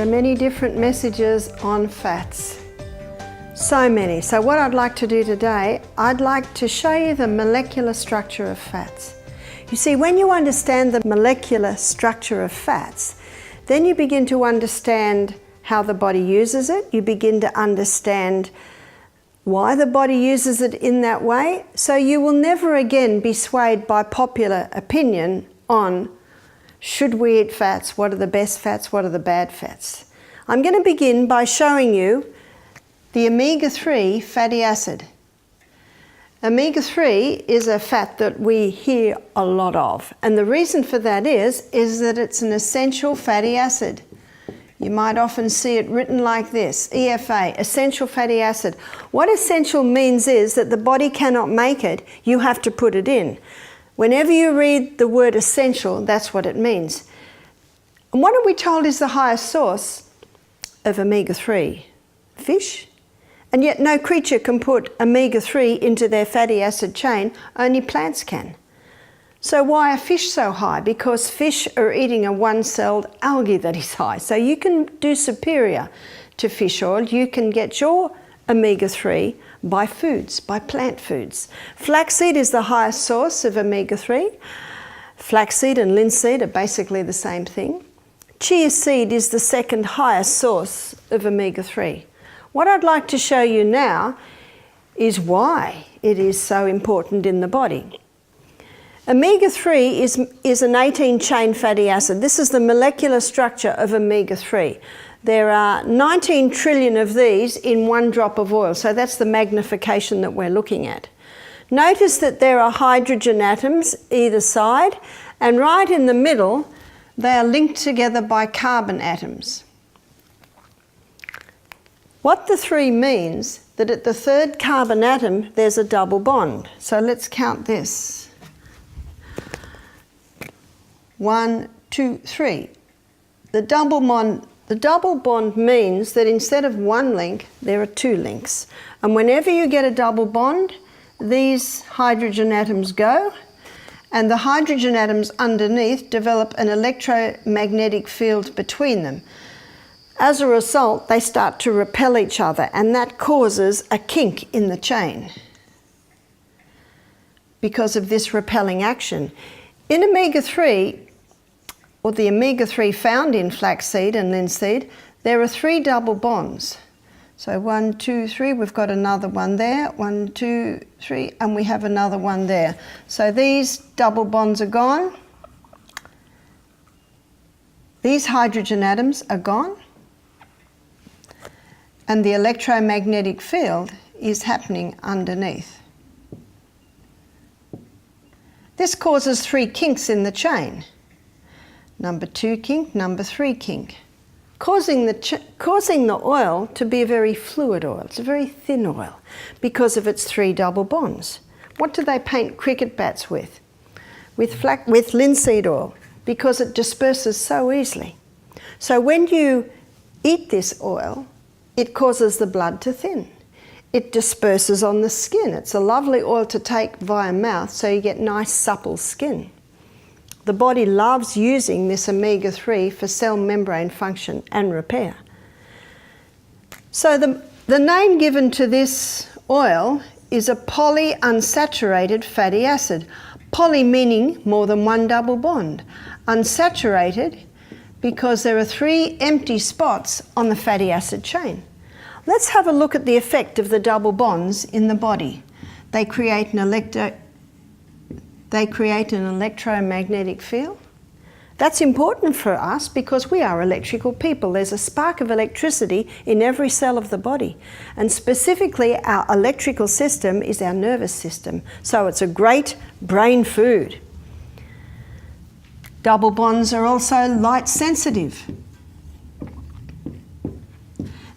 many different messages on fats. So many. So what I'd like to do today, I'd like to show you the molecular structure of fats. You see, when you understand the molecular structure of fats, then you begin to understand how the body uses it. You begin to understand why the body uses it in that way. So you will never again be swayed by popular opinion on should we eat fats, what are the best fats, what are the bad fats. I'm going to begin by showing you the omega-3 fatty acid. Omega-3 is a fat that we hear a lot of, and the reason for that is that it's an essential fatty acid. You might often see it written like this, EFA, essential fatty acid. What essential means is that the body cannot make it, you have to put it in. Whenever you read the word essential, that's what it means. And what are we told is the highest source of omega-3? Fish. And yet no creature can put omega-3 into their fatty acid chain, only plants can. So why are fish so high? Because fish are eating a one-celled algae that is high. So you can do superior to fish oil. You can get your omega-3 by foods, by plant foods. Flaxseed is the highest source of omega-3. Flaxseed and linseed are basically the same thing. Chia seed is the second highest source of omega-3. What I'd like to show you now is why it is so important in the body. Omega-3 is an 18-chain fatty acid. This is the molecular structure of omega-3. There are 19 trillion of these in one drop of oil, so that's the magnification that we're looking at. Notice that there are hydrogen atoms either side, and right in the middle they are linked together by carbon atoms. What the three means that at the third carbon atom there's a double bond. So let's count this. 1, 2, 3. The double bond means that instead of one link, there are two links. And whenever you get a double bond, these hydrogen atoms go, and the hydrogen atoms underneath develop an electromagnetic field between them. As a result, they start to repel each other, and that causes a kink in the chain because of this repelling action. In omega-3, or the omega-3 found in flaxseed and linseed, there are 3 double bonds. So 1, 2, 3, we've got another one there, 1, 2, 3, and we have another one there. So these double bonds are gone. These hydrogen atoms are gone. And the electromagnetic field is happening underneath. This causes 3 kinks in the chain. Number 2 kink, number 3 kink, causing the oil to be a very fluid oil. It's a very thin oil because of its 3 double bonds. What do they paint cricket bats with? With linseed oil, because it disperses so easily. So when you eat this oil, it causes the blood to thin. It disperses on the skin. It's a lovely oil to take via mouth, so you get nice supple skin. The body loves using this omega-3 for cell membrane function and repair. So the name given to this oil is a polyunsaturated fatty acid. Poly meaning more than one double bond. Unsaturated because there are 3 empty spots on the fatty acid chain. Let's have a look at the effect of the double bonds in the body. They create an electromagnetic field. That's important for us because we are electrical people. There's a spark of electricity in every cell of the body. And specifically, our electrical system is our nervous system. So it's a great brain food. Double bonds are also light sensitive.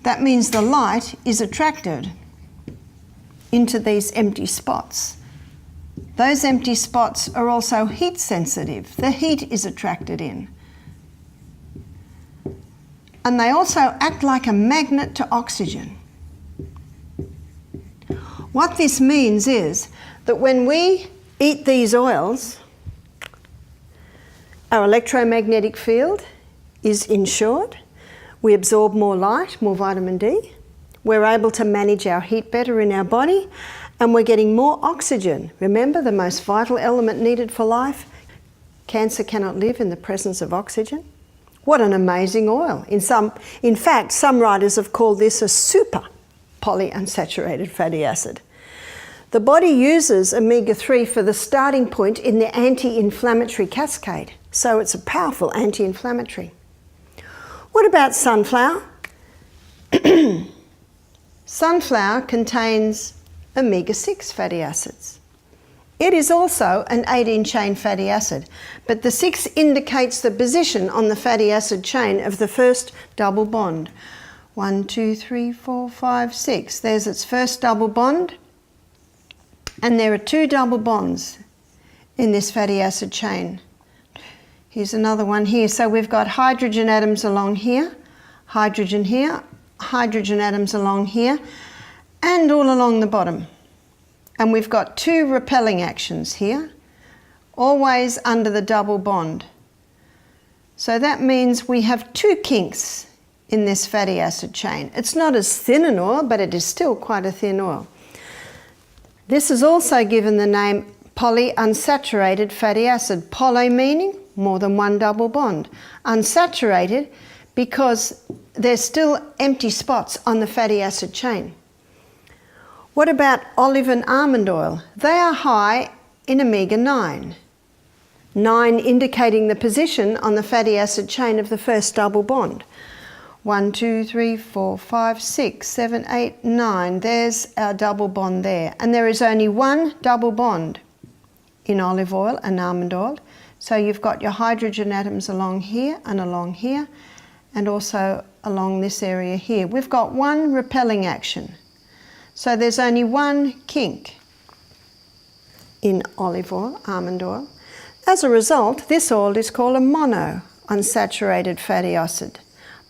That means the light is attracted into these empty spots. Those empty spots are also heat sensitive. The heat is attracted in. And they also act like a magnet to oxygen. What this means is that when we eat these oils, our electromagnetic field is ensured. We absorb more light, more vitamin D. We're able to manage our heat better in our body, and we're getting more oxygen. Remember, the most vital element needed for life? Cancer cannot live in the presence of oxygen. What an amazing oil. In fact, some writers have called this a super polyunsaturated fatty acid. The body uses omega-3 for the starting point in the anti-inflammatory cascade, so it's a powerful anti-inflammatory. What about sunflower? Sunflower contains omega-6 fatty acids. It is also an 18-chain fatty acid, but the 6 indicates the position on the fatty acid chain of the first double bond. 1, 2, 3, 4, 5, 6. There's its first double bond, and there are 2 double bonds in this fatty acid chain. Here's another one here. So we've got hydrogen atoms along here, hydrogen here, hydrogen atoms along here, and all along the bottom. And we've got 2 repelling actions here, always under the double bond. So that means we have 2 kinks in this fatty acid chain. It's not as thin an oil, but it is still quite a thin oil. This is also given the name polyunsaturated fatty acid. Poly meaning more than 1 double bond. Unsaturated because there's still empty spots on the fatty acid chain. What about olive and almond oil? They are high in omega-9. 9 indicating the position on the fatty acid chain of the first double bond. 1, 2, 3, 4, 5, 6, 7, 8, 9. There's our double bond there. And there is only 1 double bond in olive oil and almond oil. So you've got your hydrogen atoms along here, and also along this area here. We've got 1 repelling action. So there's only 1 kink in olive oil, almond oil. As a result, this oil is called a monounsaturated fatty acid.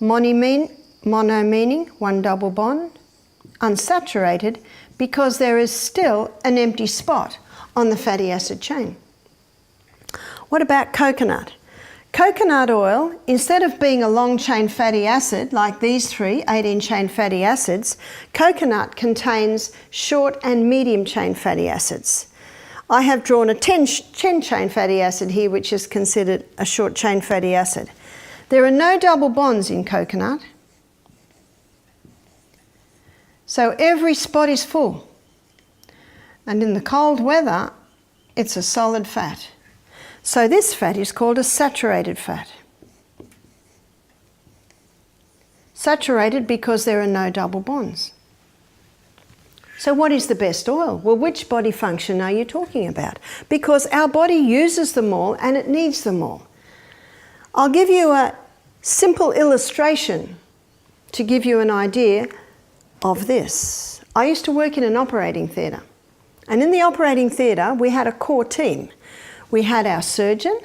Mono meaning 1 double bond, unsaturated because there is still an empty spot on the fatty acid chain. What about coconut? Coconut oil, instead of being a long-chain fatty acid like these 3 18-chain fatty acids, coconut contains short and medium-chain fatty acids. I have drawn a 10-chain fatty acid here, which is considered a short-chain fatty acid. There are no double bonds in coconut, so every spot is full. And in the cold weather, it's a solid fat. So this fat is called a saturated fat. Saturated because there are no double bonds. So what is the best oil? Well, which body function are you talking about? Because our body uses them all and it needs them all. I'll give you a simple illustration to give you an idea of this. I used to work in an operating theatre, and in the operating theatre we had a core team. We had our surgeon,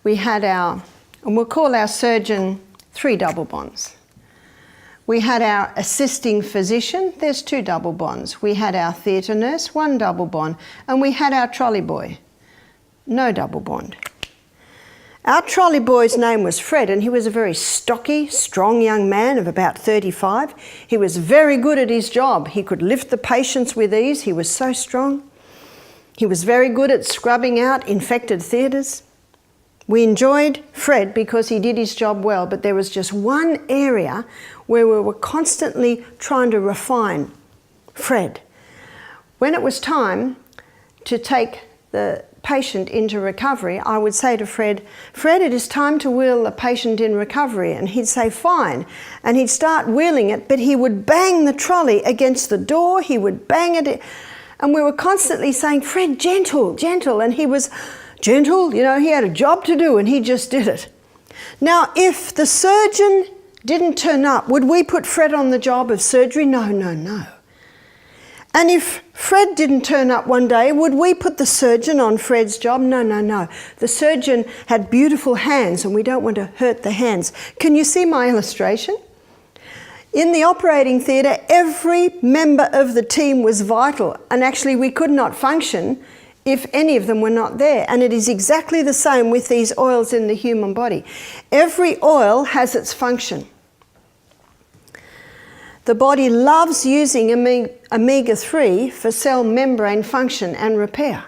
and we'll call our surgeon 3 double bonds. We had our assisting physician, there's 2 double bonds. We had our theatre nurse, 1 double bond, and we had our trolley boy, no double bond. Our trolley boy's name was Fred, and he was a very stocky, strong young man of about 35. He was very good at his job. He could lift the patients with ease. He was so strong. He was very good at scrubbing out infected theatres. We enjoyed Fred because he did his job well, but there was just one area where we were constantly trying to refine Fred. When it was time to take the patient into recovery, I would say to Fred, "Fred, it is time to wheel the patient in recovery." And he'd say, "Fine." And he'd start wheeling it, but he would bang the trolley against the door, he would bang it. And we were constantly saying, "Fred, gentle, gentle." And he was gentle, you know, he had a job to do and he just did it. Now, if the surgeon didn't turn up, would we put Fred on the job of surgery? No, no, no. And if Fred didn't turn up one day, would we put the surgeon on Fred's job? No, no, no. The surgeon had beautiful hands and we don't want to hurt the hands. Can you see my illustration? In the operating theatre, every member of the team was vital, and actually we could not function if any of them were not there. And it is exactly the same with these oils in the human body. Every oil has its function. The body loves using omega-3 for cell membrane function and repair.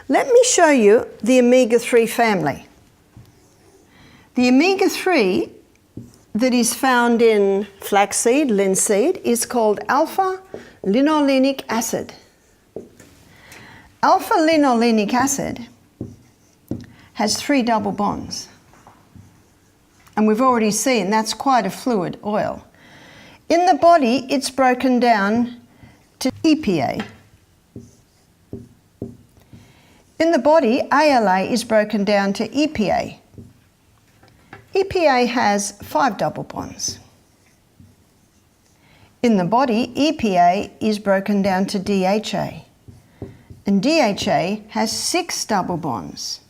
Let me show you the omega-3 family. The omega-3 that is found in flaxseed, linseed, is called alpha-linolenic acid. Alpha-linolenic acid has 3 double bonds. And we've already seen that's quite a fluid oil. In the body, it's broken down to EPA. In the body, ALA is broken down to EPA. EPA has 5 double bonds. In the body, EPA is broken down to DHA. And DHA has 6 double bonds.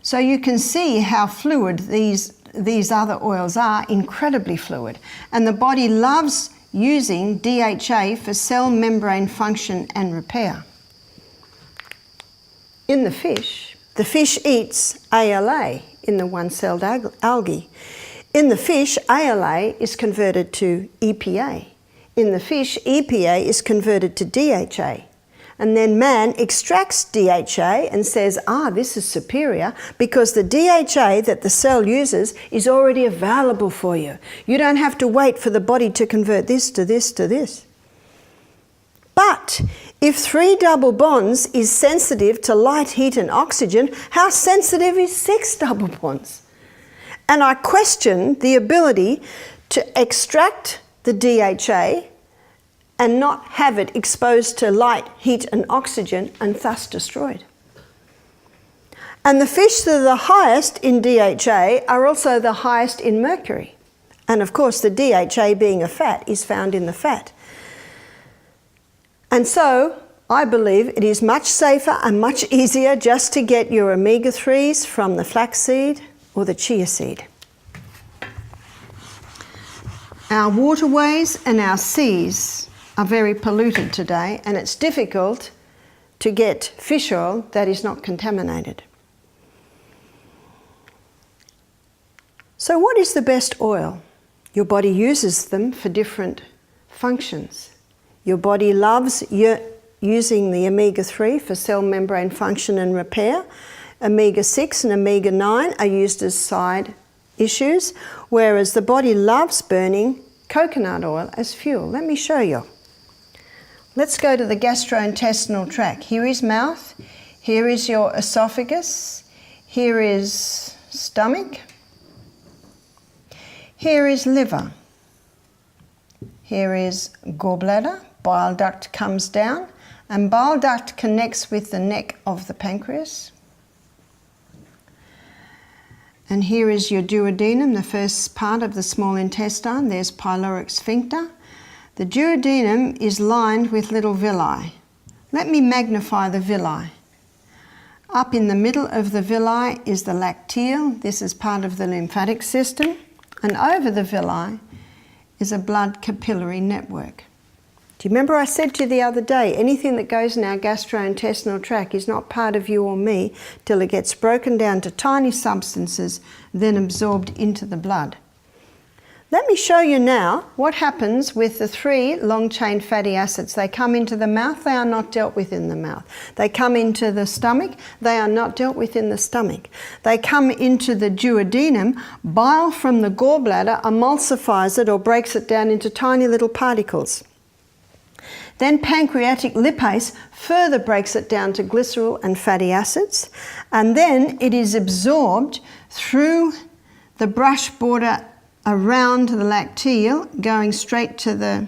So you can see how fluid these other oils are, incredibly fluid. And the body loves using DHA for cell membrane function and repair. In the fish eats ALA in the one-celled algae. In the fish, ALA is converted to EPA. In the fish, EPA is converted to DHA. And then man extracts DHA and says, this is superior because the DHA that the cell uses is already available for you. You don't have to wait for the body to convert this to this to this. But if 3 double bonds is sensitive to light, heat and oxygen, how sensitive is 6 double bonds? And I question the ability to extract the DHA and not have it exposed to light, heat and oxygen and thus destroyed. And the fish that are the highest in DHA are also the highest in mercury. And of course the DHA, being a fat, is found in the fat. And so I believe it is much safer and much easier just to get your omega-3s from the flaxseed or the chia seed. Our waterways and our seas are very polluted today, and it's difficult to get fish oil that is not contaminated. So what is the best oil? Your body uses them for different functions. Your body loves using the omega-3 for cell membrane function and repair. Omega-6 and omega-9 are used as side issues, whereas the body loves burning coconut oil as fuel. Let me show you. Let's go to the gastrointestinal tract. Here is mouth, here is your esophagus, here is stomach, here is liver, here is gallbladder, bile duct comes down, and bile duct connects with the neck of the pancreas. And here is your duodenum, the first part of the small intestine. There's pyloric sphincter. The duodenum is lined with little villi. Let me magnify the villi. Up in the middle of the villi is the lacteal. This is part of the lymphatic system. And over the villi is a blood capillary network. Do you remember I said to you the other day, anything that goes in our gastrointestinal tract is not part of you or me till it gets broken down to tiny substances, then absorbed into the blood. Let me show you now what happens with the 3 long-chain fatty acids. They come into the mouth, they are not dealt with in the mouth. They come into the stomach, they are not dealt with in the stomach. They come into the duodenum, bile from the gallbladder emulsifies it or breaks it down into tiny little particles. Then pancreatic lipase further breaks it down to glycerol and fatty acids, and then it is absorbed through the brush border around the lacteal, going straight to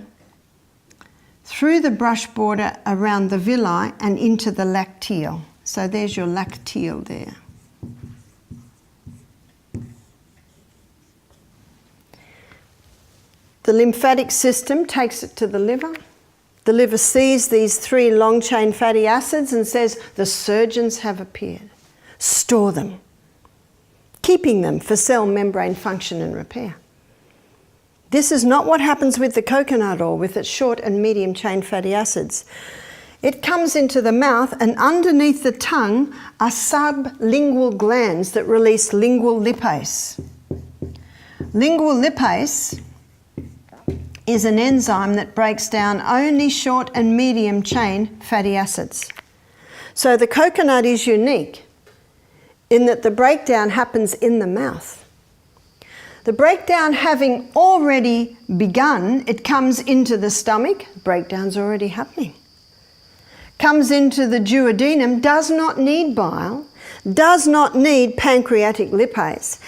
through the brush border around the villi and into the lacteal. So there's your lacteal there. The lymphatic system takes it to the liver. The liver sees these 3 long-chain fatty acids and says, the surgeons have appeared. Store them, keeping them for cell membrane function and repair. This is not what happens with the coconut oil with its short and medium chain fatty acids. It comes into the mouth, and underneath the tongue are sublingual glands that release lingual lipase. Lingual lipase is an enzyme that breaks down only short and medium chain fatty acids. So the coconut is unique in that the breakdown happens in the mouth. The breakdown having already begun, it comes into the stomach, breakdown's already happening. Comes into the duodenum, does not need bile, does not need pancreatic lipase,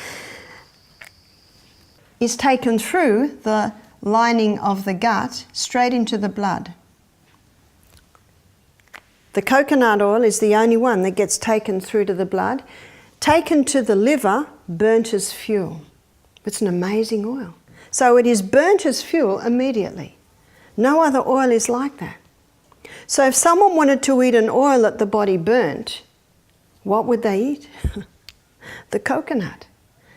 is taken through the lining of the gut straight into the blood. The coconut oil is the only one that gets taken through to the blood, taken to the liver, burnt as fuel. It's an amazing oil. So it is burnt as fuel immediately. No other oil is like that. So if someone wanted to eat an oil that the body burnt, what would they eat? The coconut.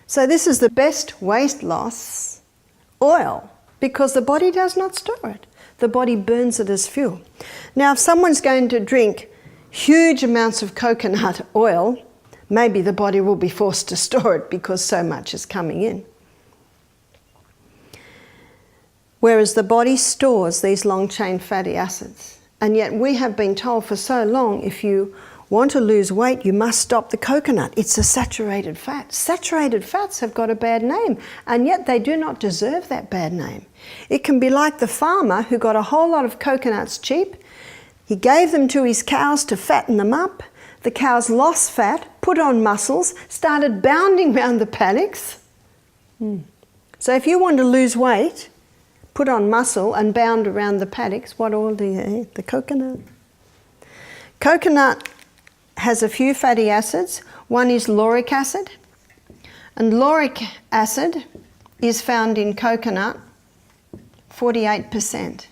So this is the best weight loss oil because the body does not store it. The body burns it as fuel. Now if someone's going to drink huge amounts of coconut oil, maybe the body will be forced to store it because so much is coming in. Whereas the body stores these long-chain fatty acids. And yet we have been told for so long, if you want to lose weight, you must stop the coconut. It's a saturated fat. Saturated fats have got a bad name, and yet they do not deserve that bad name. It can be like the farmer who got a whole lot of coconuts cheap. He gave them to his cows to fatten them up. The cows lost fat, put on muscles, started bounding around the paddocks. So if you want to lose weight, put on muscle and bound around the paddocks, what oil do you eat? The coconut. Coconut has a few fatty acids. One is lauric acid. And lauric acid is found in coconut, 48%.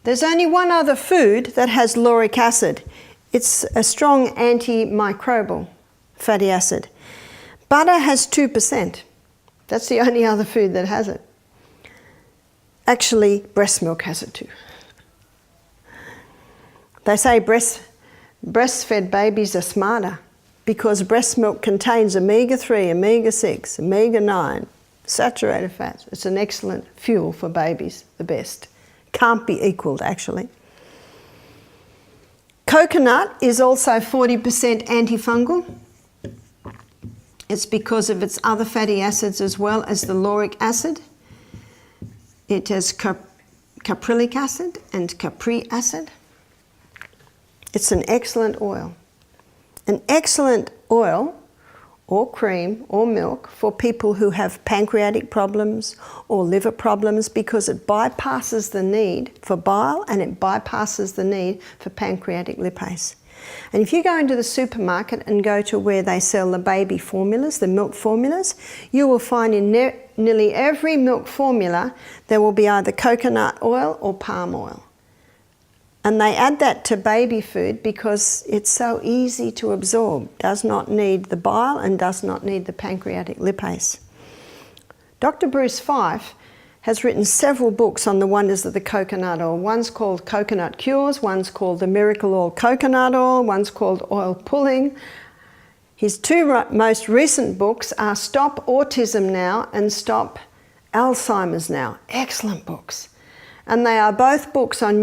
There's only one other food that has lauric acid. It's a strong antimicrobial fatty acid. Butter has 2%. That's the only other food that has it. Actually, breast milk has it too. They say breastfed babies are smarter because breast milk contains omega-3, omega-6, omega-9, saturated fats. It's an excellent fuel for babies, the best. Can't be equaled, actually. Coconut is also 40% antifungal. It's because of its other fatty acids as well as the lauric acid. It has caprylic acid and capri acid. It's an excellent oil. An excellent oil or cream or milk for people who have pancreatic problems or liver problems because it bypasses the need for bile and it bypasses the need for pancreatic lipase. And if you go into the supermarket and go to where they sell the baby formulas, the milk formulas, you will find in nearly every milk formula there will be either coconut oil or palm oil. And they add that to baby food because it's so easy to absorb, does not need the bile and does not need the pancreatic lipase. Dr. Bruce Fife has written several books on the wonders of the coconut oil. One's called Coconut Cures, one's called The Miracle Oil Coconut Oil, one's called Oil Pulling. His two most recent books are Stop Autism Now and Stop Alzheimer's Now. Excellent books. And they are both books on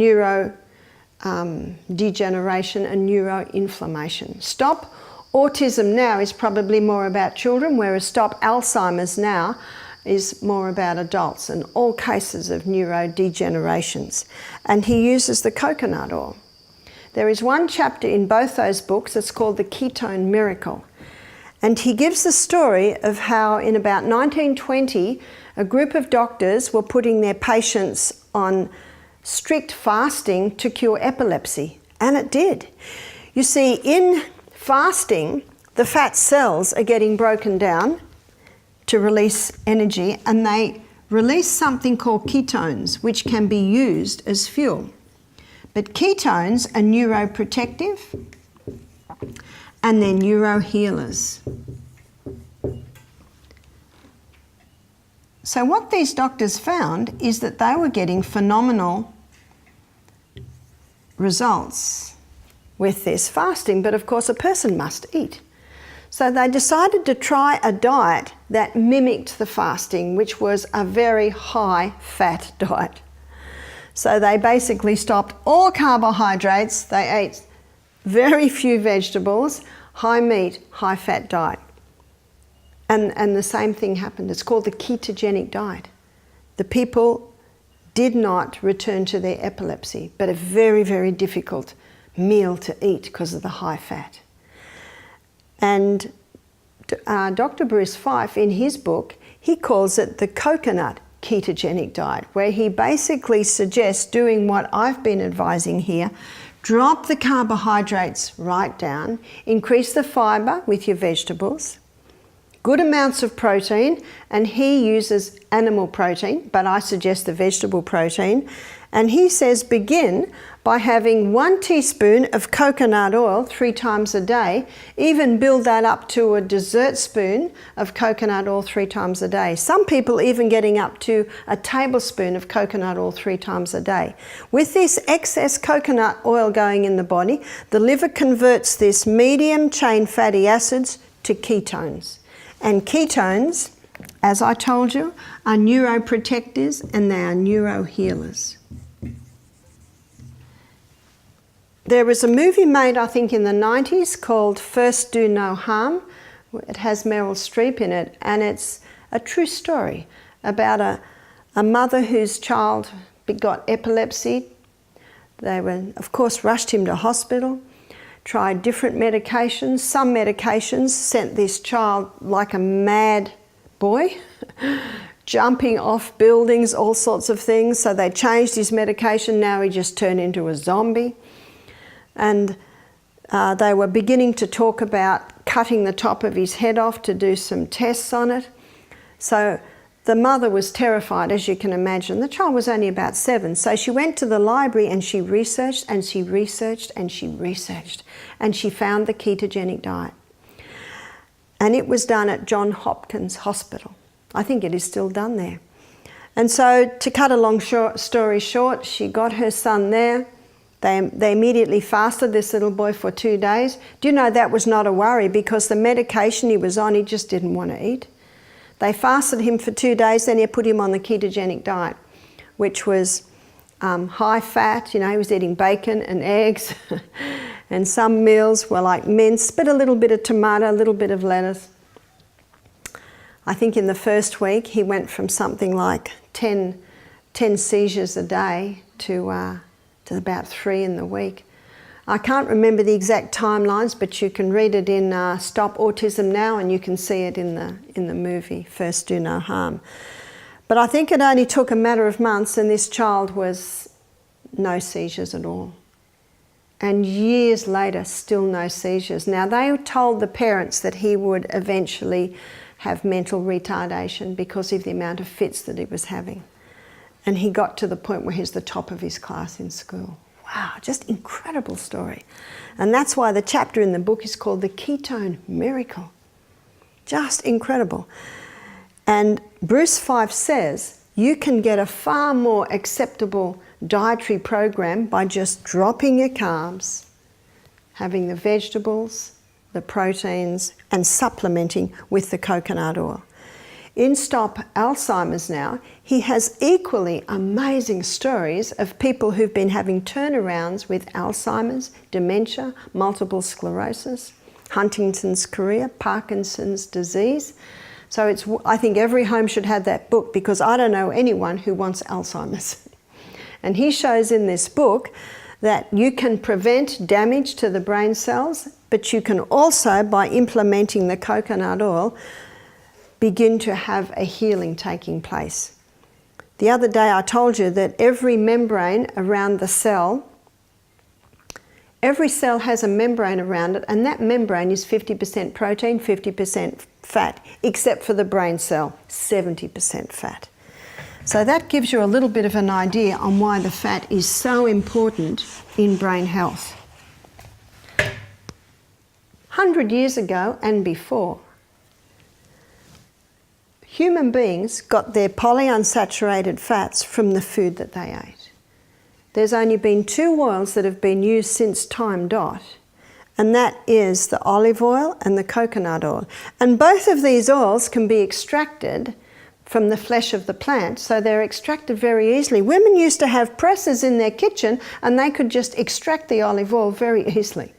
degeneration and neuroinflammation. Stop Autism Now is probably more about children, whereas Stop Alzheimer's Now is more about adults and all cases of neurodegenerations. And he uses the coconut oil. There is one chapter in both those books that's called The Ketone Miracle. And he gives the story of how in about 1920, a group of doctors were putting their patients on strict fasting to cure epilepsy. And it did. You see, in fasting, the fat cells are getting broken down to release energy, and they release something called ketones, which can be used as fuel. But ketones are neuroprotective and they're neurohealers. So what these doctors found is that they were getting phenomenal results with this fasting, but of course a person must eat. So they decided to try a diet that mimicked the fasting, which was a very high fat diet. So they basically stopped all carbohydrates, they ate very few vegetables, high meat, high fat diet. And the same thing happened. It's called the ketogenic diet. The people did not return to their epilepsy, but a very, very difficult meal to eat because of the high fat. And Dr. Bruce Fife, in his book, he calls it the coconut ketogenic diet, where he basically suggests doing what I've been advising here. Drop the carbohydrates right down, increase the fibre with your vegetables, good amounts of protein, and he uses animal protein, but I suggest the vegetable protein. And he says begin by having 1 teaspoon of coconut oil 3 times a day, even build that up to a dessert spoon of coconut oil 3 times a day. Some people even getting up to a tablespoon of coconut oil 3 times a day. With this excess coconut oil going in the body, the liver converts this medium chain fatty acids to ketones. And ketones, as I told you, are neuroprotectors and they are neurohealers. There was a movie made, I think, in the 90s called First Do No Harm. It has Meryl Streep in it, and it's a true story about a mother whose child got epilepsy. They were, of course, rushed him to hospital, tried different medications. Some medications sent this child like a mad boy, jumping off buildings, all sorts of things. So they changed his medication. Now he just turned into a zombie. And they were beginning to talk about cutting the top of his head off to do some tests on it. So the mother was terrified, as you can imagine. The child was only about 7, so she went to the library and she researched and she researched and she researched, and she found the ketogenic diet. And it was done at Johns Hopkins Hospital. I think it is still done there. And so, to cut a long story short, she got her son there. They immediately fasted this little boy for 2 days. Do you know that was not a worry, because the medication he was on, he just didn't want to eat. They fasted him for 2 days, then they put him on the ketogenic diet, which was high fat. You know, he was eating bacon and eggs, and some meals were like mince, but a little bit of tomato, a little bit of lettuce. I think in the first week he went from something like 10 seizures a day to about 3 in the week. I can't remember the exact timelines, but you can read it in Stop Autism Now, and you can see it in the movie First Do No Harm. But I think it only took a matter of months and this child was no seizures at all. And years later, still no seizures. Now, they told the parents that he would eventually have mental retardation because of the amount of fits that he was having. And he got to the point where he's the top of his class in school. Wow, just incredible story. And that's why the chapter in the book is called The Ketone Miracle. Just incredible. And Bruce Fife says you can get a far more acceptable dietary program by just dropping your carbs, having the vegetables, the proteins, and supplementing with the coconut oil. In Stop Alzheimer's Now, he has equally amazing stories of people who've been having turnarounds with Alzheimer's, dementia, multiple sclerosis, Huntington's chorea, Parkinson's disease. So I think every home should have that book, because I don't know anyone who wants Alzheimer's. And he shows in this book that you can prevent damage to the brain cells, but you can also, by implementing the coconut oil, begin to have a healing taking place. The other day I told you that every membrane around the cell, every cell has a membrane around it, and that membrane is 50% protein, 50% fat, except for the brain cell, 70% fat. So that gives you a little bit of an idea on why the fat is so important in brain health. 100 years ago and before, human beings got their polyunsaturated fats from the food that they ate. There's only been 2 oils that have been used since time dot, and that is the olive oil and the coconut oil. And both of these oils can be extracted from the flesh of the plant, so they're extracted very easily. Women used to have presses in their kitchen and they could just extract the olive oil very easily.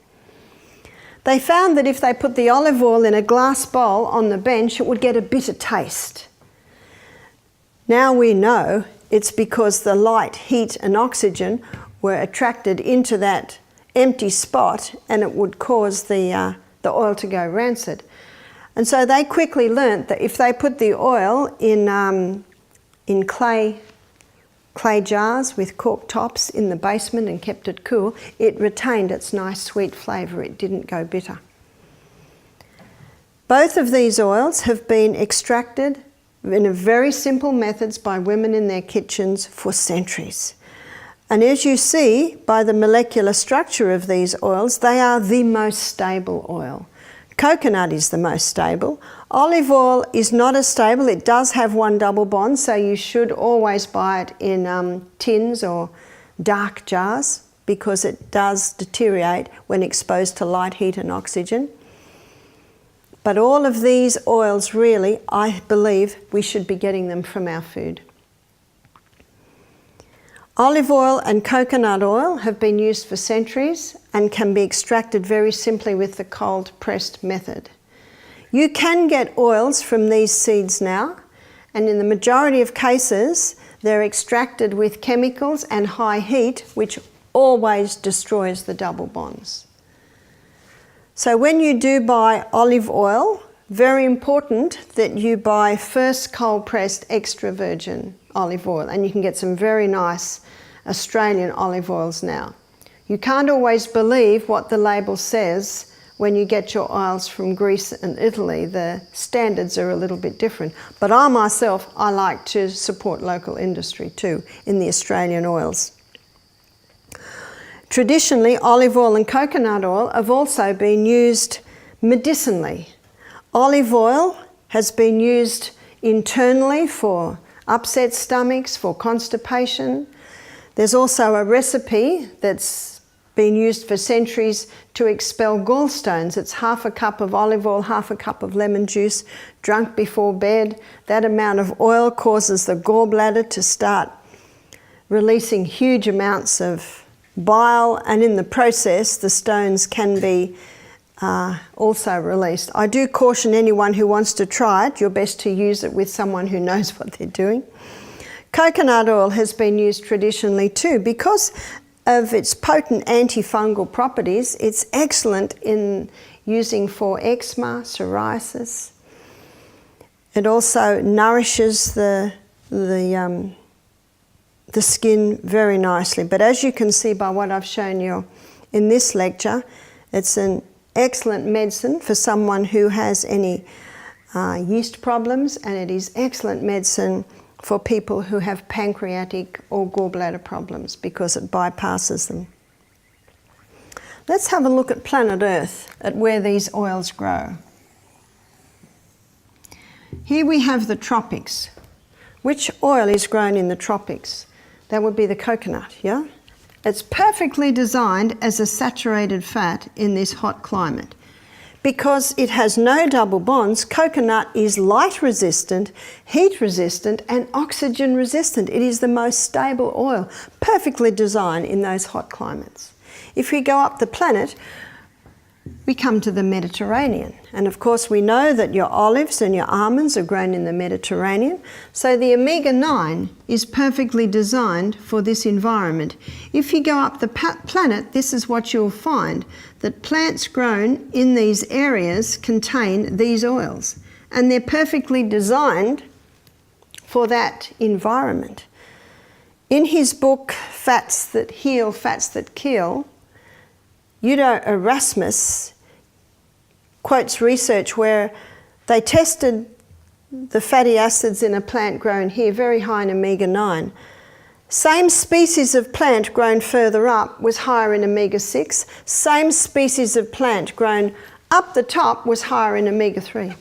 They found that if they put the olive oil in a glass bowl on the bench, it would get a bitter taste. Now we know it's because the light, heat and oxygen were attracted into that empty spot and it would cause the oil to go rancid. And so they quickly learnt that if they put the oil in clay jars with cork tops in the basement and kept it cool, it retained its nice sweet flavour. It didn't go bitter. Both of these oils have been extracted in a very simple methods by women in their kitchens for centuries. And as you see by the molecular structure of these oils, they are the most stable oil. Coconut is the most stable. Olive oil is not as stable. It does have one double bond, so you should always buy it in tins or dark jars because it does deteriorate when exposed to light, heat and oxygen. But all of these oils really, I believe, we should be getting them from our food. Olive oil and coconut oil have been used for centuries and can be extracted very simply with the cold pressed method. You can get oils from these seeds now, and in the majority of cases they're extracted with chemicals and high heat, which always destroys the double bonds. So when you do buy olive oil, very important that you buy first cold pressed extra virgin olive oil, and you can get some very nice Australian olive oils now. You can't always believe what the label says when you get your oils from Greece and Italy. The standards are a little bit different. But I myself, I like to support local industry too in the Australian oils. Traditionally, olive oil and coconut oil have also been used medicinally. Olive oil has been used internally for upset stomachs, for constipation. There's also a recipe that's been used for centuries to expel gallstones. It's half a cup of olive oil, half a cup of lemon juice, drunk before bed. That amount of oil causes the gallbladder to start releasing huge amounts of bile, and in the process the stones can be also released. I do caution anyone who wants to try it, you're best to use it with someone who knows what they're doing. Coconut oil has been used traditionally too. Because of its potent antifungal properties, it's excellent in using for eczema, psoriasis. It also nourishes the skin very nicely. But as you can see by what I've shown you in this lecture, it's an excellent medicine for someone who has any yeast problems, and it is excellent medicine for people who have pancreatic or gallbladder problems because it bypasses them. Let's have a look at planet Earth, at where these oils grow. Here we have the tropics. Which oil is grown in the tropics? That would be the coconut, yeah? It's perfectly designed as a saturated fat in this hot climate. Because it has no double bonds, coconut is light resistant, heat resistant and oxygen resistant. It is the most stable oil, perfectly designed in those hot climates. If we go up the planet, we come to the Mediterranean. And of course we know that your olives and your almonds are grown in the Mediterranean. So the omega-9 is perfectly designed for this environment. If you go up the planet, this is what you'll find, that plants grown in these areas contain these oils. And they're perfectly designed for that environment. In his book, Fats That Heal, Fats That Kill, Udo Erasmus quotes research where they tested the fatty acids in a plant grown here, very high in omega-9. Same species of plant grown further up was higher in omega-6. Same species of plant grown up the top was higher in omega-3.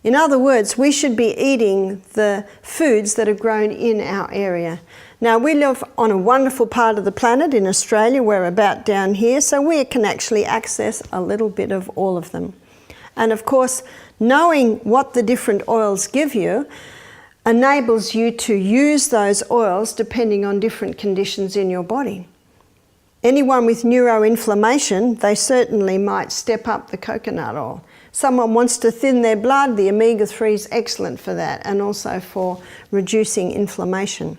In other words, we should be eating the foods that are grown in our area. Now, we live on a wonderful part of the planet in Australia. We're about down here, so we can actually access a little bit of all of them. And of course, knowing what the different oils give you enables you to use those oils depending on different conditions in your body. Anyone with neuroinflammation, they certainly might step up the coconut oil. Someone wants to thin their blood, the omega-3 is excellent for that, and also for reducing inflammation.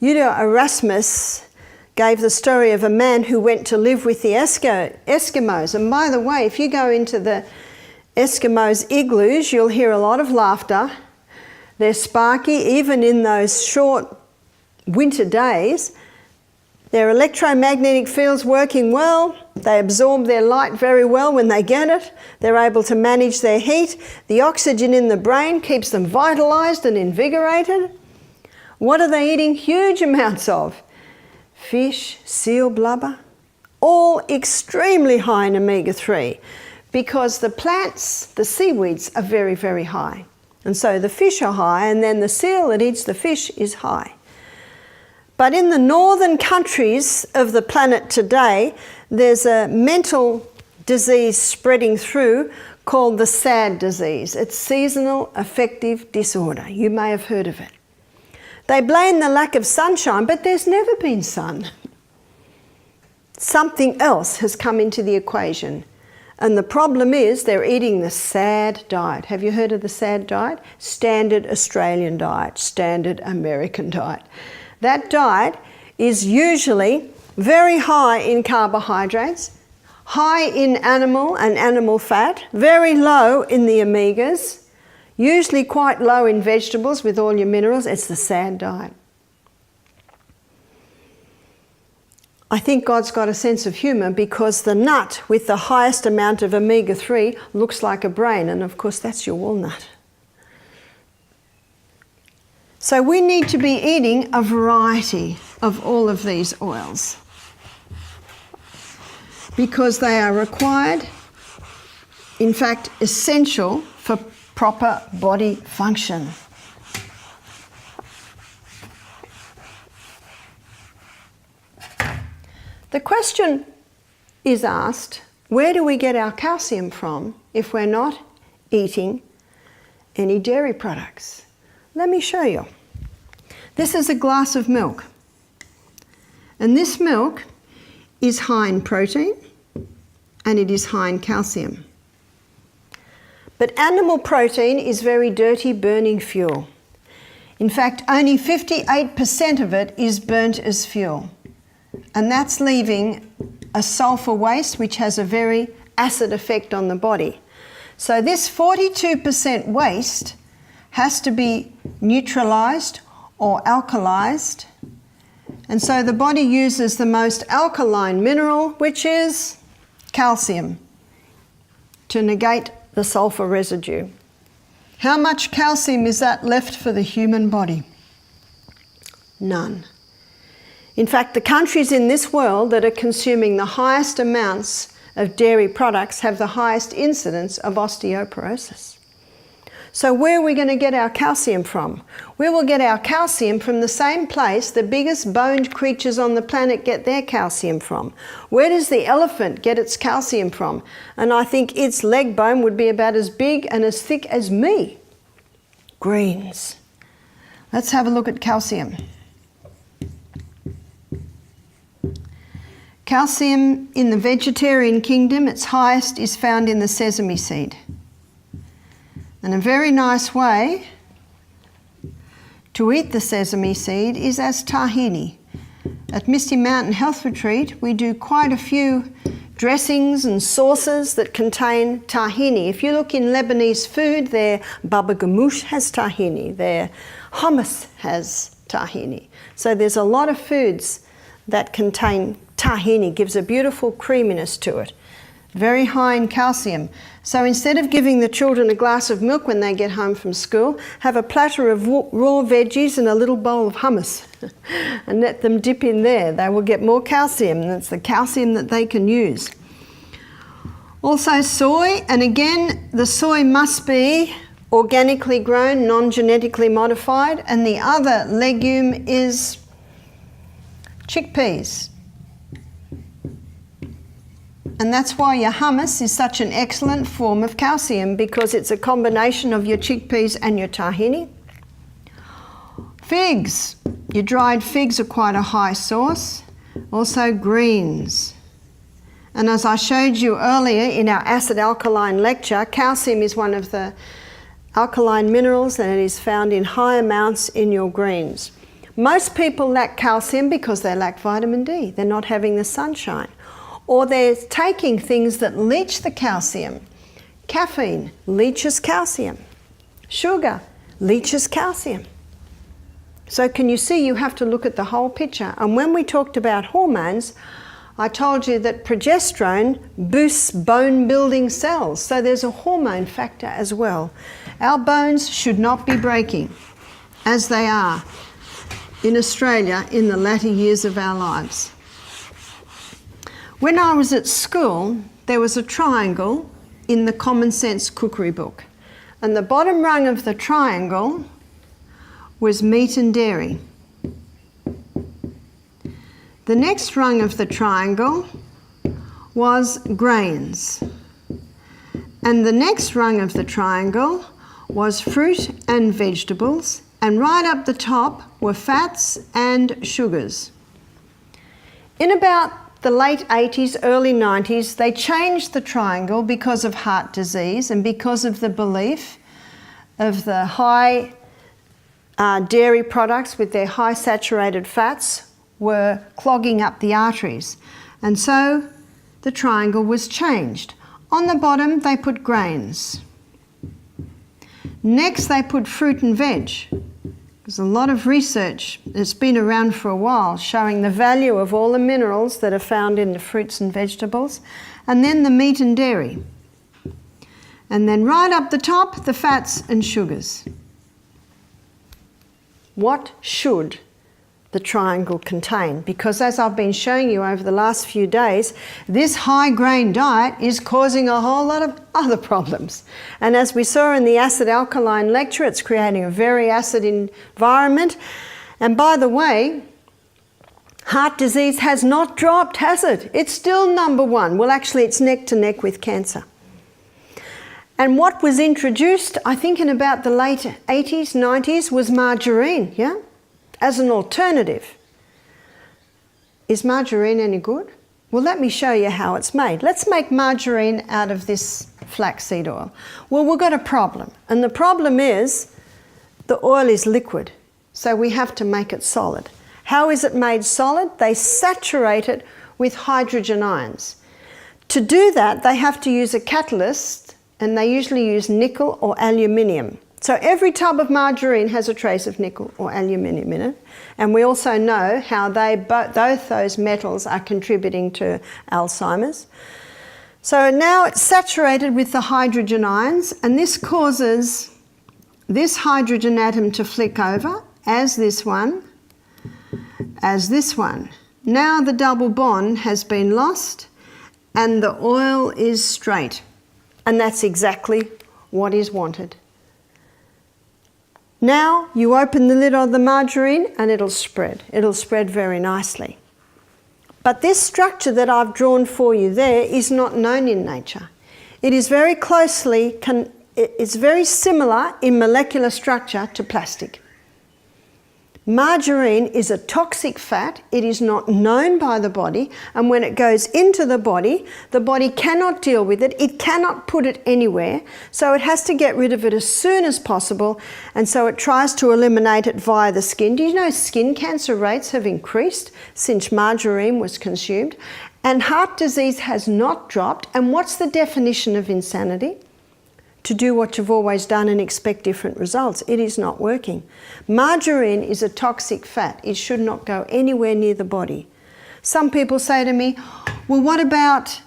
Eudo Erasmus gave the story of a man who went to live with the Eskimos. And by the way, if you go into the Eskimos' igloos, you'll hear a lot of laughter. They're sparky, even in those short winter days. Their electromagnetic field's working well. They absorb their light very well when they get it. They're able to manage their heat. The oxygen in the brain keeps them vitalized and invigorated. What are they eating huge amounts of? Fish, seal blubber, all extremely high in omega-3 because the plants, the seaweeds, are very, very high. And so the fish are high, and then the seal that eats the fish is high. But in the northern countries of the planet today, there's a mental disease spreading through called the SAD disease. It's seasonal affective disorder. You may have heard of it. They blame the lack of sunshine, but there's never been sun. Something else has come into the equation. And the problem is they're eating the SAD diet. Have you heard of the SAD diet? Standard Australian diet, standard American diet. That diet is usually very high in carbohydrates, high in animal and animal fat, very low in the omegas, usually quite low in vegetables with all your minerals. It's the SAD diet. I think God's got a sense of humour because the nut with the highest amount of omega-3 looks like a brain, and of course that's your walnut. So we need to be eating a variety of all of these oils because they are required, in fact essential for proper body function. The question is asked, where do we get our calcium from if we're not eating any dairy products? Let me show you. This is a glass of milk. And this milk is high in protein and it is high in calcium. But animal protein is very dirty burning fuel. In fact, only 58% of it is burnt as fuel. And that's leaving a sulfur waste which has a very acid effect on the body. So this 42% waste has to be neutralized or alkalized. And so the body uses the most alkaline mineral, which is calcium, to negate the sulfur residue. How much calcium is that left for the human body? None. In fact, the countries in this world that are consuming the highest amounts of dairy products have the highest incidence of osteoporosis. So where are we going to get our calcium from? We will get our calcium from the same place the biggest boned creatures on the planet get their calcium from. Where does the elephant get its calcium from? And I think its leg bone would be about as big and as thick as me. Greens. Let's have a look at calcium. Calcium in the vegetarian kingdom, its highest is found in the sesame seed. And a very nice way to eat the sesame seed is as tahini. At Misty Mountain Health Retreat, we do quite a few dressings and sauces that contain tahini. If you look in Lebanese food, their baba ganoush has tahini, their hummus has tahini. So there's a lot of foods that contain tahini, gives a beautiful creaminess to it. Very high in calcium. So instead of giving the children a glass of milk when they get home from school, have a platter of raw veggies and a little bowl of hummus and let them dip in there. They will get more calcium, and it's the calcium that they can use. Also soy, and again, the soy must be organically grown, non-genetically modified, and the other legume is chickpeas. And that's why your hummus is such an excellent form of calcium, because it's a combination of your chickpeas and your tahini. Figs. Your dried figs are quite a high source. Also greens. And as I showed you earlier in our acid-alkaline lecture, calcium is one of the alkaline minerals, and it is found in high amounts in your greens. Most people lack calcium because they lack vitamin D. They're not having the sunshine. Or they're taking things that leach the calcium. Caffeine leaches calcium. Sugar leaches calcium. So can you see, you have to look at the whole picture. And when we talked about hormones, I told you that progesterone boosts bone building cells. So there's a hormone factor as well. Our bones should not be breaking, as they are in Australia in the latter years of our lives. When I was at school, there was a triangle in the Common Sense cookery book. And the bottom rung of the triangle was meat and dairy. The next rung of the triangle was grains. And the next rung of the triangle was fruit and vegetables. And right up the top were fats and sugars. In about the late 80s, early 90s, they changed the triangle because of heart disease and because of the belief of the high dairy products with their high saturated fats were clogging up the arteries. And so the triangle was changed. On the bottom, they put grains. Next, they put fruit and veg. There's a lot of research that's been around for a while showing the value of all the minerals that are found in the fruits and vegetables. And then the meat and dairy. And then right up the top, the fats and sugars. What should the triangle contain? Because as I've been showing you over the last few days, this high grain diet is causing a whole lot of other problems. And as we saw in the acid alkaline lecture, it's creating a very acid environment. And by the way, heart disease has not dropped, has it? It's still number one. Well, actually, it's neck to neck with cancer. And what was introduced, I think in about the late 80s, 90s, was margarine, yeah? As an alternative. Is margarine any good? Well, let me show you how it's made. Let's make margarine out of this flaxseed oil. Well, we've got a problem. And the problem is the oil is liquid. So we have to make it solid. How is it made solid? They saturate it with hydrogen ions. To do that, they have to use a catalyst, and they usually use nickel or aluminium. So every tub of margarine has a trace of nickel or aluminium in it. And we also know how both those metals are contributing to Alzheimer's. So now it's saturated with the hydrogen ions, and this causes this hydrogen atom to flick over as this one, as this one. Now the double bond has been lost and the oil is straight. And that's exactly what is wanted. Now you open the lid of the margarine and it'll spread. It'll spread very nicely. But this structure that I've drawn for you there is not known in nature. It is very closely, it's very similar in molecular structure to plastic. Margarine is a toxic fat. It is not known by the body, and when it goes into the body cannot deal with it. It cannot put it anywhere, so it has to get rid of it as soon as possible, and so it tries to eliminate it via the skin. Do you know skin cancer rates have increased since margarine was consumed? And heart disease has not dropped. And what's the definition of insanity? To do what you've always done and expect different results. It is not working. Margarine is a toxic fat. It should not go anywhere near the body. Some people say to me, well, what about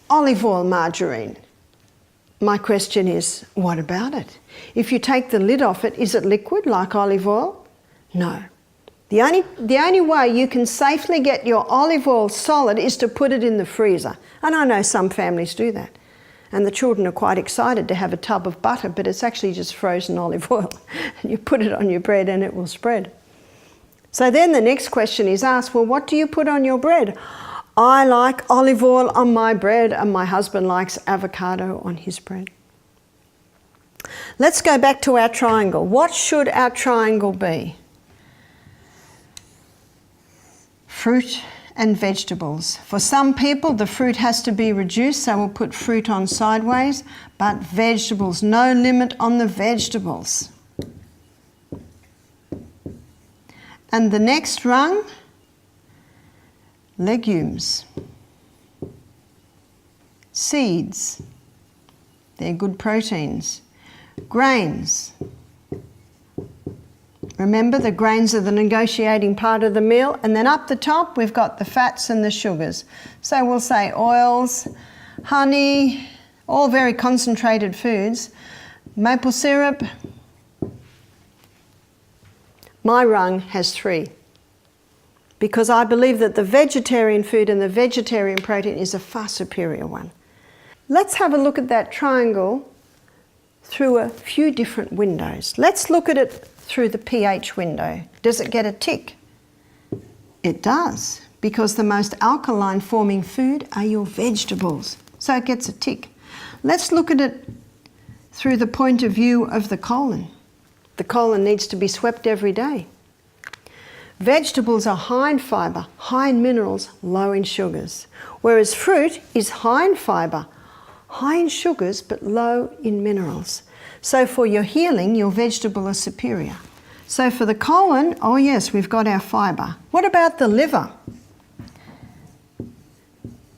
olive oil margarine? My question is, what about it? If you take the lid off it, is it liquid like olive oil? No. The only way you can safely get your olive oil solid is to put it in the freezer. And I know some families do that. And the children are quite excited to have a tub of butter, but it's actually just frozen olive oil. And you put it on your bread and it will spread. So then the next question is asked, well, what do you put on your bread? I like olive oil on my bread, and my husband likes avocado on his bread. Let's go back to our triangle. What should our triangle be? Fruit and vegetables. For some people, the fruit has to be reduced, so we'll put fruit on sideways, but vegetables, no limit on the vegetables. And the next rung, legumes, seeds, they're good proteins, grains. Remember, the grains are the negotiating part of the meal, and then up the top we've got the fats and the sugars. So we'll say oils, honey, all very concentrated foods, maple syrup. My rung has 3, because I believe that the vegetarian food and the vegetarian protein is a far superior one. Let's have a look at that triangle through a few different windows. Let's look at it through the pH window. Does it get a tick? It does, because the most alkaline forming food are your vegetables. So it gets a tick. Let's look at it through the point of view of the colon. The colon needs to be swept every day. Vegetables are high in fibre, high in minerals, low in sugars. Whereas fruit is high in fibre, high in sugars, but low in minerals. So for your healing, your vegetable is superior. So for the colon, oh yes, we've got our fibre. What about the liver?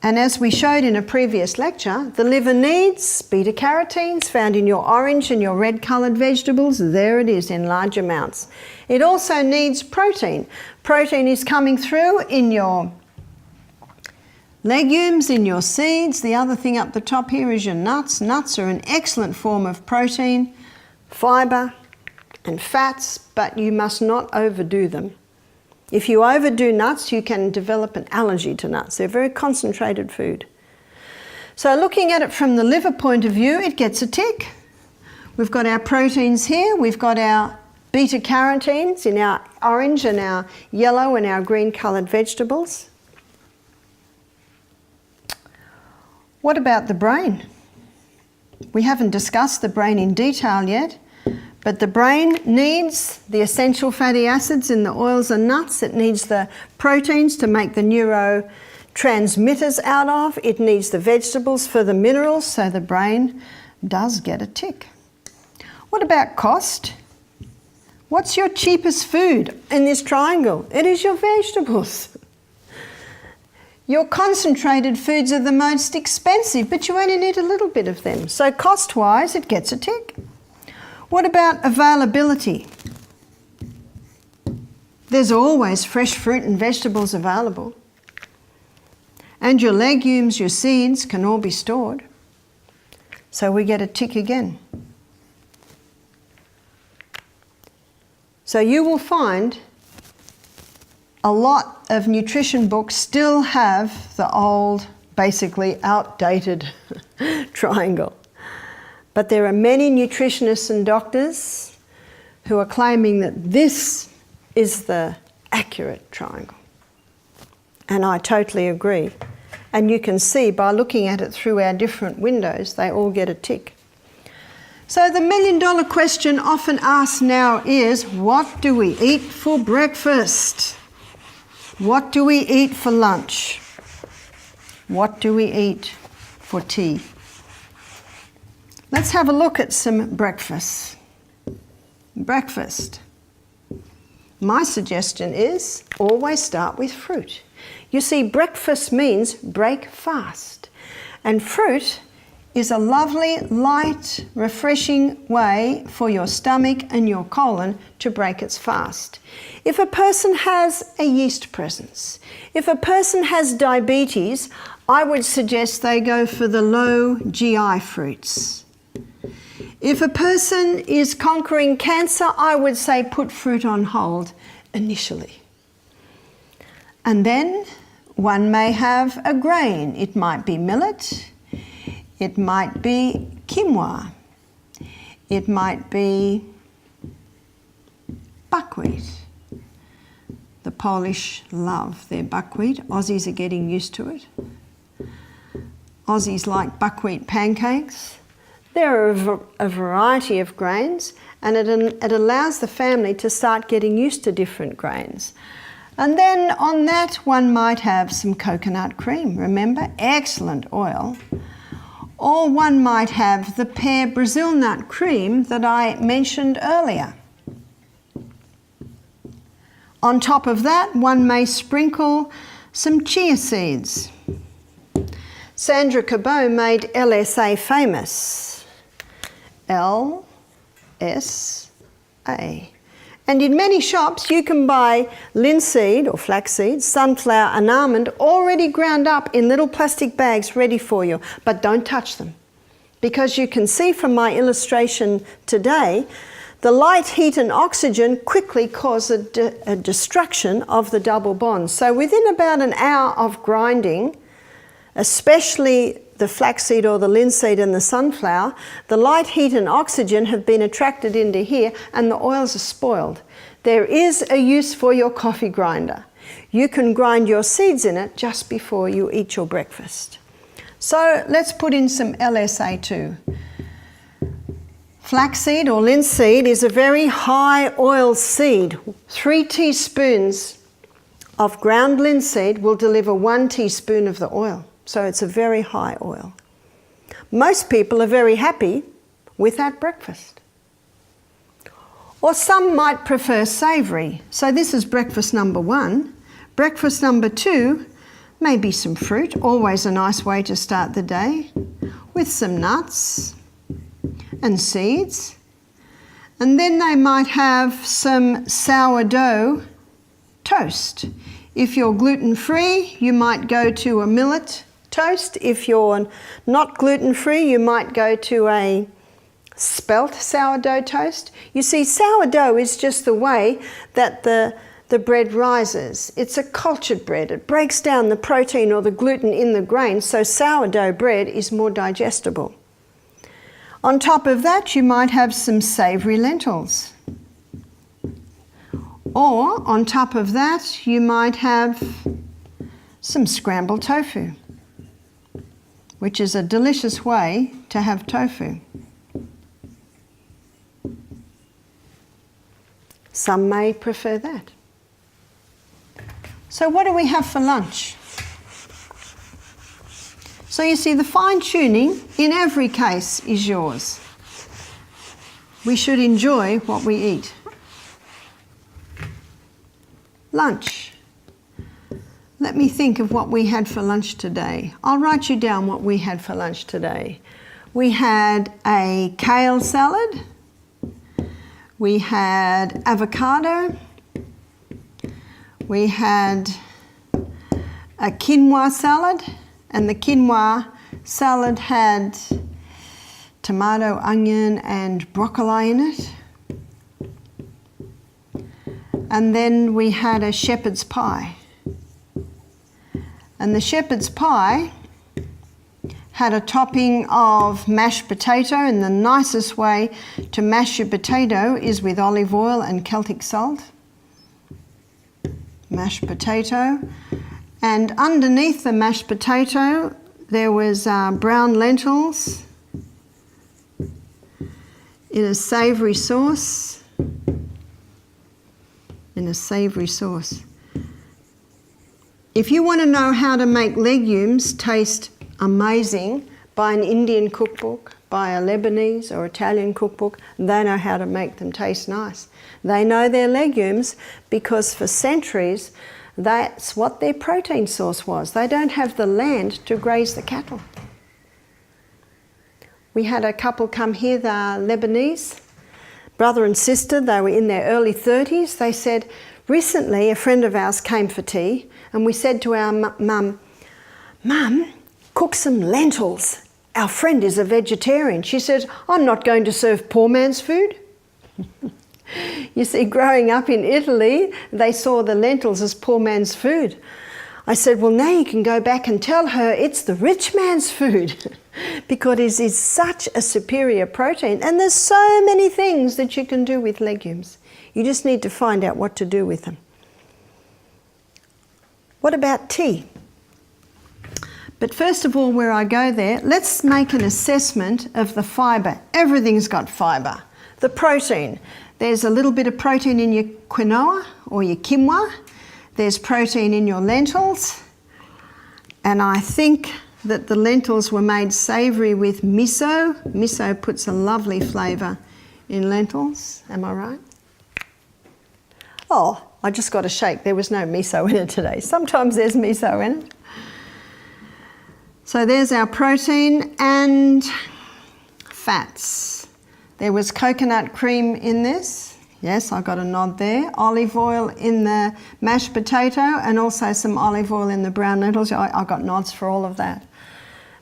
And as we showed in a previous lecture, the liver needs beta-carotenes found in your orange and your red coloured vegetables. There it is in large amounts. It also needs protein. Protein is coming through in your legumes, in your seeds. The other thing up the top here is your nuts. Nuts are an excellent form of protein, fibre and fats, but you must not overdo them. If you overdo nuts, you can develop an allergy to nuts. They're very concentrated food. So looking at it from the liver point of view, it gets a tick. We've got our proteins here. We've got our beta-carotenes in our orange and our yellow and our green coloured vegetables. What about the brain? We haven't discussed the brain in detail yet, but the brain needs the essential fatty acids in the oils and nuts. It needs the proteins to make the neurotransmitters out of. It needs the vegetables for the minerals, so the brain does get a tick. What about cost? What's your cheapest food in this triangle? It is your vegetables. Your concentrated foods are the most expensive, but you only need a little bit of them. So cost-wise, it gets a tick. What about availability? There's always fresh fruit and vegetables available. And your legumes, your seeds can all be stored. So we get a tick again. So you will find a lot of nutrition books still have the old, basically outdated triangle. But there are many nutritionists and doctors who are claiming that this is the accurate triangle. And I totally agree. And you can see by looking at it through our different windows, they all get a tick. So the million-dollar question often asked now is, what do we eat for breakfast? What do we eat for lunch? What do we eat for tea? Let's have a look at some breakfast. Breakfast. My suggestion is always start with fruit. You see, breakfast means break fast. And fruit is a lovely, light, refreshing way for your stomach and your colon to break its fast. If a person has a yeast presence, if a person has diabetes, I would suggest they go for the low GI fruits. If a person is conquering cancer, I would say put fruit on hold initially. And then one may have a grain. It might be millet. It might be quinoa. It might be buckwheat. The Polish love their buckwheat. Aussies are getting used to it. Aussies like buckwheat pancakes. There are a variety of grains, and it allows the family to start getting used to different grains. And then on that one might have some coconut cream, remember? Excellent oil. Or one might have the pear Brazil nut cream that I mentioned earlier. On top of that, one may sprinkle some chia seeds. Sandra Cabot made LSA famous. LSA. And in many shops you can buy linseed or flaxseed, sunflower and almond already ground up in little plastic bags ready for you. But don't touch them, because you can see from my illustration today, the light, heat and oxygen quickly cause a destruction of the double bonds. So within about an hour of grinding, especially the flaxseed or the linseed and the sunflower, the light, heat and oxygen have been attracted into here and the oils are spoiled. There is a use for your coffee grinder. You can grind your seeds in it just before you eat your breakfast. So let's put in some LSA too. Flaxseed or linseed is a very high oil seed. 3 teaspoons of ground linseed will deliver 1 teaspoon of the oil. So it's a very high oil. Most people are very happy with that breakfast. Or some might prefer savoury. So this is breakfast number 1. Breakfast number 2, maybe some fruit, always a nice way to start the day, with some nuts and seeds. And then they might have some sourdough toast. If you're gluten-free, you might go to a millet toast. If you're not gluten-free, you might go to a spelt sourdough toast. You see, sourdough is just the way that the bread rises. It's a cultured bread. It breaks down the protein or the gluten in the grain, so sourdough bread is more digestible. On top of that, you might have some savoury lentils. Or on top of that, you might have some scrambled tofu, which is a delicious way to have tofu. Some may prefer that. So what do we have for lunch? So you see, the fine-tuning in every case is yours. We should enjoy what we eat. Lunch. Let me think of what we had for lunch today. I'll write you down what we had for lunch today. We had a kale salad. We had avocado. We had a quinoa salad, and the quinoa salad had tomato, onion and broccoli in it. And then we had a shepherd's pie. And the shepherd's pie had a topping of mashed potato, and the nicest way to mash your potato is with olive oil and Celtic salt. Mashed potato. And underneath the mashed potato there was brown lentils in a savoury sauce. If you want to know how to make legumes taste amazing, buy an Indian cookbook, buy a Lebanese or Italian cookbook. They know how to make them taste nice. They know their legumes because for centuries that's what their protein source was. They don't have the land to graze the cattle. We had a couple come here, they're Lebanese, brother and sister. They were in their early 30s. They said, recently a friend of ours came for tea and we said to our mum, "Mum, cook some lentils. Our friend is a vegetarian." She said, "I'm not going to serve poor man's food." You see, growing up in Italy, they saw the lentils as poor man's food. I said, well, now you can go back and tell her it's the rich man's food because it is such a superior protein. And there's so many things that you can do with legumes. You just need to find out what to do with them. What about tea? But first of all, where I go there, let's make an assessment of the fibre. Everything's got fibre. The protein. There's a little bit of protein in your quinoa or your quinoa. There's protein in your lentils. And I think that the lentils were made savoury with miso. Miso puts a lovely flavour in lentils. Am I right? Oh, I just got a shake. There was no miso in it today. Sometimes there's miso in it. So there's our protein and fats. There was coconut cream in this. Yes, I got a nod there. Olive oil in the mashed potato and also some olive oil in the brown lentils. I got nods for all of that.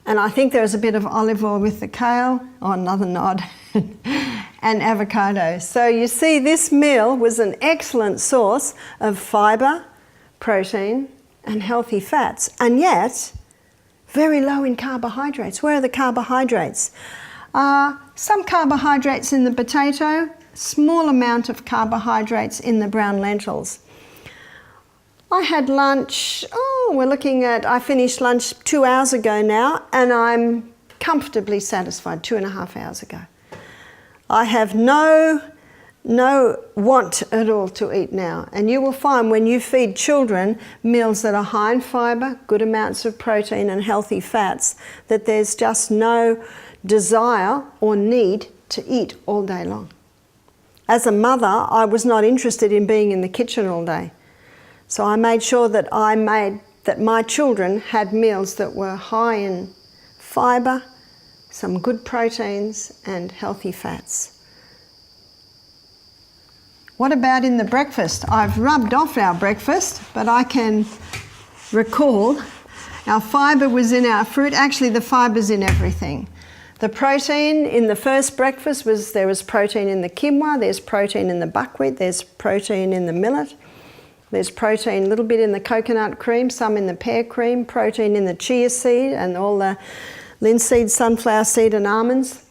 And I think there was a bit of olive oil with the kale. Oh, another nod. And avocado. So you see, this meal was an excellent source of fibre, protein and healthy fats. And yet, very low in carbohydrates. Where are the carbohydrates? Some carbohydrates in the potato, small amount of carbohydrates in the brown lentils. I had lunch, I finished lunch 2 hours ago now, and I'm comfortably satisfied 2.5 hours ago. I have no want at all to eat now. And you will find when you feed children meals that are high in fibre, good amounts of protein and healthy fats, that there's just no desire or need to eat all day long. As a mother, I was not interested in being in the kitchen all day. So I made sure that my children had meals that were high in fibre, some good proteins and healthy fats. What about in the breakfast? I've rubbed off our breakfast, but I can recall our fibre was in our fruit. Actually, the fibre's in everything. The protein in the first breakfast there was protein in the quinoa, there's protein in the buckwheat, there's protein in the millet, there's protein a little bit in the coconut cream, some in the pear cream, protein in the chia seed and all the linseed, sunflower seed and almonds.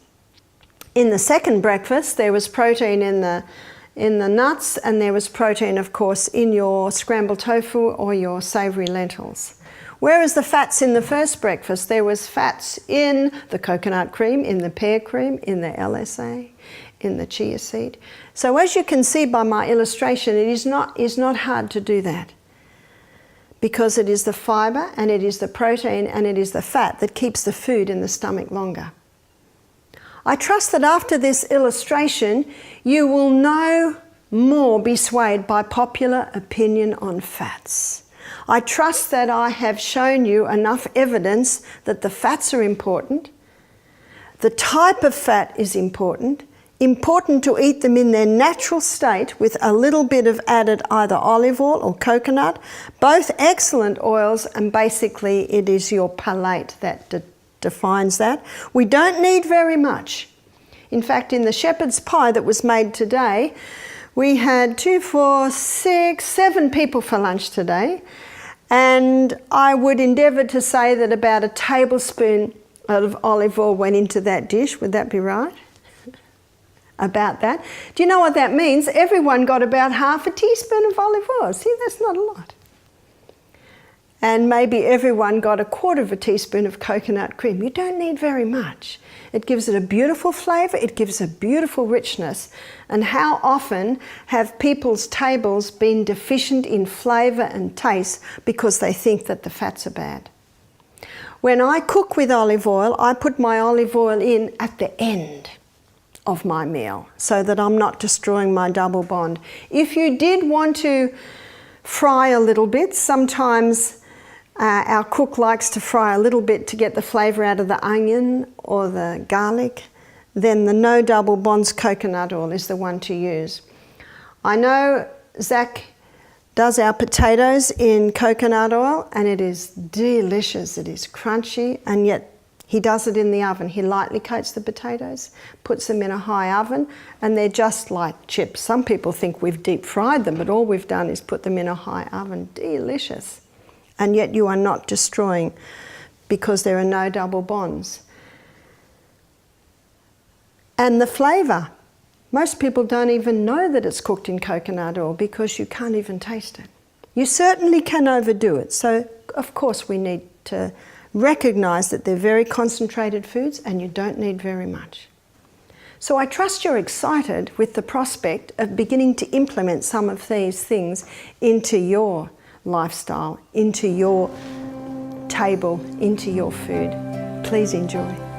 In the second breakfast, there was protein in the nuts, and there was protein, of course, in your scrambled tofu or your savoury lentils. Whereas the fats in the first breakfast, there was fats in the coconut cream, in the pear cream, in the LSA, in the chia seed. So as you can see by my illustration, it is not hard to do that, because it is the fibre and it is the protein and it is the fat that keeps the food in the stomach longer. I trust that after this illustration, you will no more be swayed by popular opinion on fats. I trust that I have shown you enough evidence that the fats are important, the type of fat is important to eat them in their natural state with a little bit of added either olive oil or coconut, both excellent oils, and basically it is your palate that defines that. We don't need very much. In fact, in the shepherd's pie that was made today, we had 7 people for lunch today, and I would endeavour to say that about a tablespoon of olive oil went into that dish. Would that be right? About that. Do you know what that means? Everyone got about half a teaspoon of olive oil. See, that's not a lot. And maybe everyone got a quarter of a teaspoon of coconut cream. You don't need very much. It gives it a beautiful flavour, it gives a beautiful richness. And how often have people's tables been deficient in flavour and taste because they think that the fats are bad? When I cook with olive oil, I put my olive oil in at the end of my meal so that I'm not destroying my double bond. If you did want to fry a little bit, sometimes our cook likes to fry a little bit to get the flavour out of the onion or the garlic, then the no double bonds coconut oil is the one to use. I know Zach does our potatoes in coconut oil and it is delicious, it is crunchy, and yet he does it in the oven. He lightly coats the potatoes, puts them in a high oven, and they're just like chips. Some people think we've deep fried them, but all we've done is put them in a high oven. Delicious. and yet you are not destroying because there are no double bonds. And the flavour. Most people don't even know that it's cooked in coconut oil because you can't even taste it. You certainly can overdo it. So, of course, we need to recognise that they're very concentrated foods and you don't need very much. So I trust you're excited with the prospect of beginning to implement some of these things into your lifestyle, into your table, into your food. Please enjoy.